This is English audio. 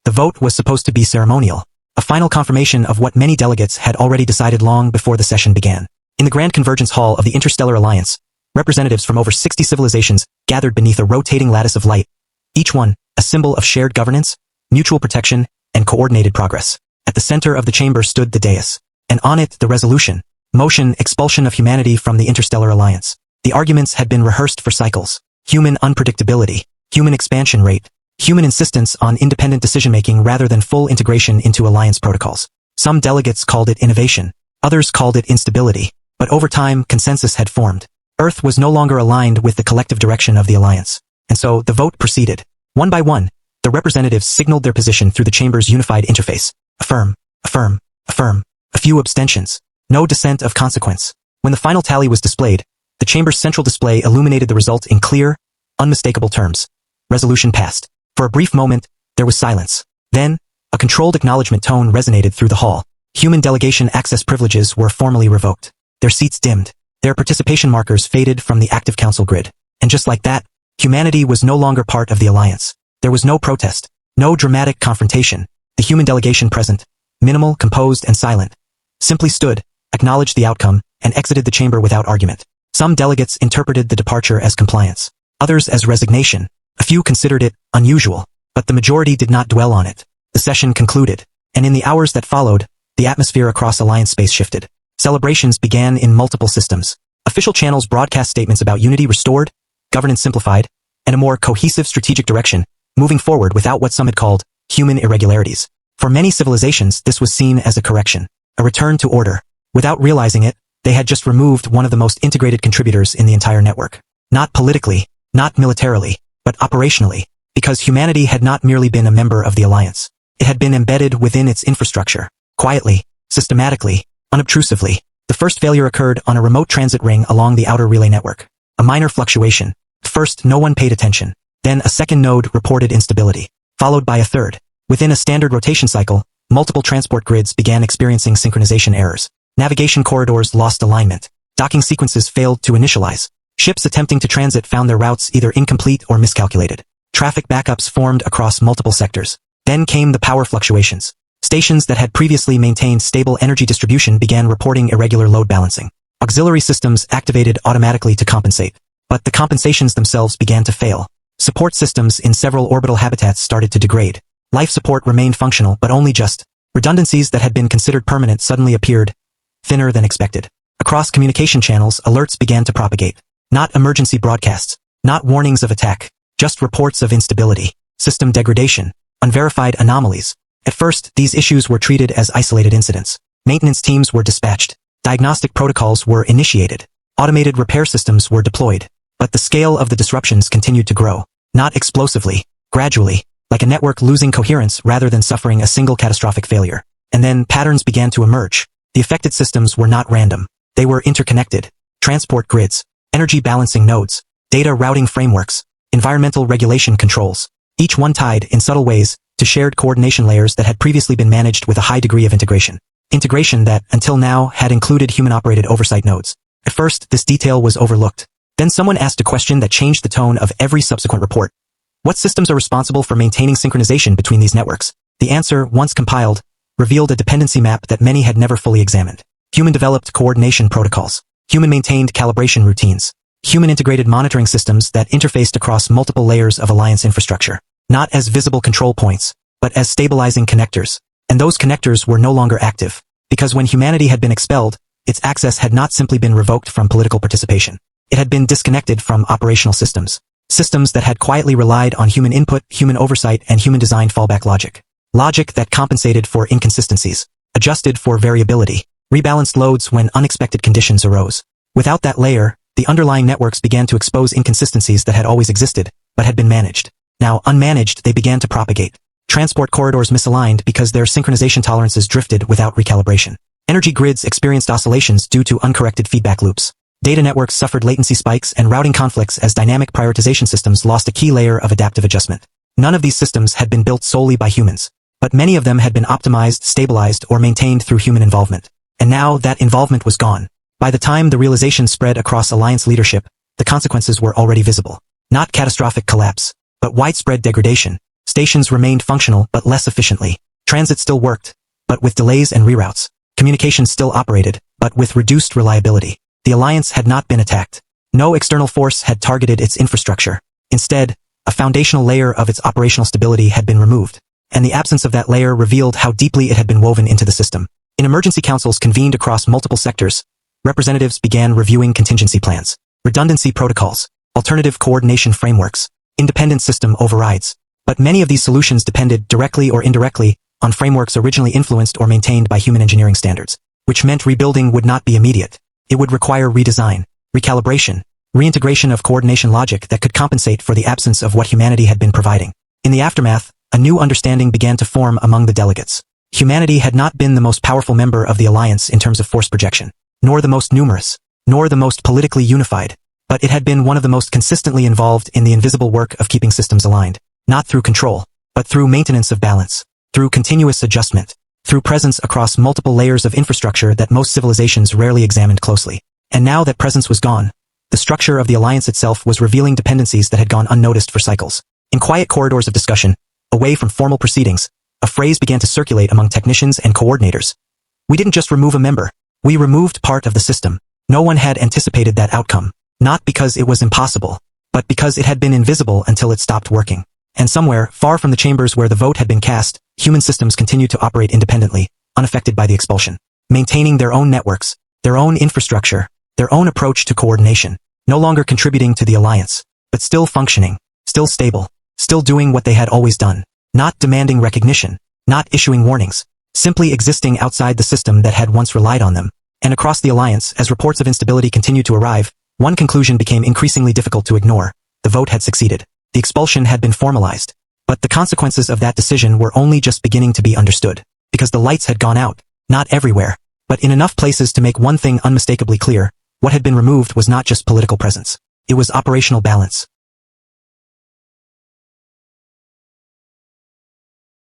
The vote was supposed to be ceremonial, a final confirmation of what many delegates had already decided long before the session began. In the Grand Convergence Hall of the Interstellar Alliance, representatives from over 60 civilizations gathered beneath a rotating lattice of light, each one a symbol of shared governance, mutual protection, and coordinated progress. At the center of the chamber stood the dais, and on it the resolution, motion, expulsion of humanity from the Interstellar Alliance. The arguments had been rehearsed for cycles: human unpredictability, human expansion rate, human insistence on independent decision-making rather than full integration into alliance protocols. Some delegates called it innovation, others called it instability, but over time consensus had formed. Earth was no longer aligned with the collective direction of the alliance, and so the vote proceeded. One by one, the representatives signaled their position through the chamber's unified interface. Affirm, affirm, affirm. A few abstentions. No dissent of consequence. When the final tally was displayed, the chamber's central display illuminated the result in clear, unmistakable terms. Resolution passed. For a brief moment, there was silence. Then, a controlled acknowledgement tone resonated through the hall. Human delegation access privileges were formally revoked. Their seats dimmed. Their participation markers faded from the active council grid. And just like that, humanity was no longer part of the alliance. There was no protest, no dramatic confrontation. The human delegation present, minimal, composed, and silent, simply stood, acknowledged the outcome, and exited the chamber without argument. Some delegates interpreted the departure as compliance, others as resignation. A few considered it unusual, but the majority did not dwell on it. The session concluded, and in the hours that followed, the atmosphere across Alliance space shifted. Celebrations began in multiple systems. Official channels broadcast statements about unity restored, governance simplified, and a more cohesive strategic direction, moving forward without what some had called human irregularities. For many civilizations, this was seen as a correction, a return to order. Without realizing it, they had just removed one of the most integrated contributors in the entire network. Not politically, not militarily, but operationally, because humanity had not merely been a member of the alliance. It had been embedded within its infrastructure, quietly, systematically, unobtrusively. The first failure occurred on a remote transit ring along the outer relay network. A minor fluctuation. First, no one paid attention. Then a second node reported instability, followed by a third. Within a standard rotation cycle, multiple transport grids began experiencing synchronization errors. Navigation corridors lost alignment. Docking sequences failed to initialize. Ships attempting to transit found their routes either incomplete or miscalculated. Traffic backups formed across multiple sectors. Then came the power fluctuations. Stations that had previously maintained stable energy distribution began reporting irregular load balancing. Auxiliary systems activated automatically to compensate. But the compensations themselves began to fail. Support systems in several orbital habitats started to degrade. Life support remained functional, but only just. Redundancies that had been considered permanent suddenly appeared, thinner than expected. Across communication channels, alerts began to propagate. Not emergency broadcasts, not warnings of attack, just reports of instability, system degradation, unverified anomalies. At first, these issues were treated as isolated incidents. Maintenance teams were dispatched. Diagnostic protocols were initiated. Automated repair systems were deployed. But the scale of the disruptions continued to grow. Not explosively, gradually, like a network losing coherence rather than suffering a single catastrophic failure. And then patterns began to emerge. The affected systems were not random. They were interconnected. Transport grids, energy balancing nodes, data routing frameworks, environmental regulation controls. Each one tied, in subtle ways, to shared coordination layers that had previously been managed with a high degree of integration. Integration that, until now, had included human-operated oversight nodes. At first, this detail was overlooked. Then someone asked a question that changed the tone of every subsequent report. What systems are responsible for maintaining synchronization between these networks? The answer, once compiled, revealed a dependency map that many had never fully examined. Human-developed coordination protocols. Human-maintained calibration routines. Human-integrated monitoring systems that interfaced across multiple layers of Alliance infrastructure. Not as visible control points, but as stabilizing connectors. And those connectors were no longer active. Because when humanity had been expelled, its access had not simply been revoked from political participation. It had been disconnected from operational systems. Systems that had quietly relied on human input, human oversight, and human-designed fallback logic. Logic that compensated for inconsistencies, adjusted for variability, rebalanced loads when unexpected conditions arose. Without that layer, the underlying networks began to expose inconsistencies that had always existed, but had been managed. Now, unmanaged, they began to propagate. Transport corridors misaligned because their synchronization tolerances drifted without recalibration. Energy grids experienced oscillations due to uncorrected feedback loops. Data networks suffered latency spikes and routing conflicts as dynamic prioritization systems lost a key layer of adaptive adjustment. None of these systems had been built solely by humans, but many of them had been optimized, stabilized, or maintained through human involvement. And now that involvement was gone. By the time the realization spread across Alliance leadership, the consequences were already visible. Not catastrophic collapse, but widespread degradation. Stations remained functional but less efficiently. Transit still worked, but with delays and reroutes. Communications still operated, but with reduced reliability. The Alliance had not been attacked. No external force had targeted its infrastructure. Instead, a foundational layer of its operational stability had been removed, and the absence of that layer revealed how deeply it had been woven into the system. In emergency councils convened across multiple sectors, representatives began reviewing contingency plans, redundancy protocols, alternative coordination frameworks, independent system overrides. But many of these solutions depended directly or indirectly on frameworks originally influenced or maintained by human engineering standards, which meant rebuilding would not be immediate. It would require redesign, recalibration, reintegration of coordination logic that could compensate for the absence of what humanity had been providing. In the aftermath, a new understanding began to form among the delegates. Humanity had not been the most powerful member of the Alliance in terms of force projection, nor the most numerous, nor the most politically unified, but it had been one of the most consistently involved in the invisible work of keeping systems aligned, not through control, but through maintenance of balance, through continuous adjustment, through presence across multiple layers of infrastructure that most civilizations rarely examined closely. And now that presence was gone, the structure of the Alliance itself was revealing dependencies that had gone unnoticed for cycles. In quiet corridors of discussion, away from formal proceedings, a phrase began to circulate among technicians and coordinators. We didn't just remove a member, we removed part of the system. No one had anticipated that outcome, not because it was impossible, but because it had been invisible until it stopped working. And somewhere, far from the chambers where the vote had been cast, human systems continued to operate independently, unaffected by the expulsion, maintaining their own networks, their own infrastructure, their own approach to coordination, no longer contributing to the Alliance, but still functioning, still stable, still doing what they had always done, not demanding recognition, not issuing warnings, simply existing outside the system that had once relied on them. And across the Alliance, as reports of instability continued to arrive, one conclusion became increasingly difficult to ignore. The vote had succeeded. The expulsion had been formalized. But the consequences of that decision were only just beginning to be understood, because the lights had gone out, not everywhere, but in enough places to make one thing unmistakably clear: what had been removed was not just political presence. It was operational balance.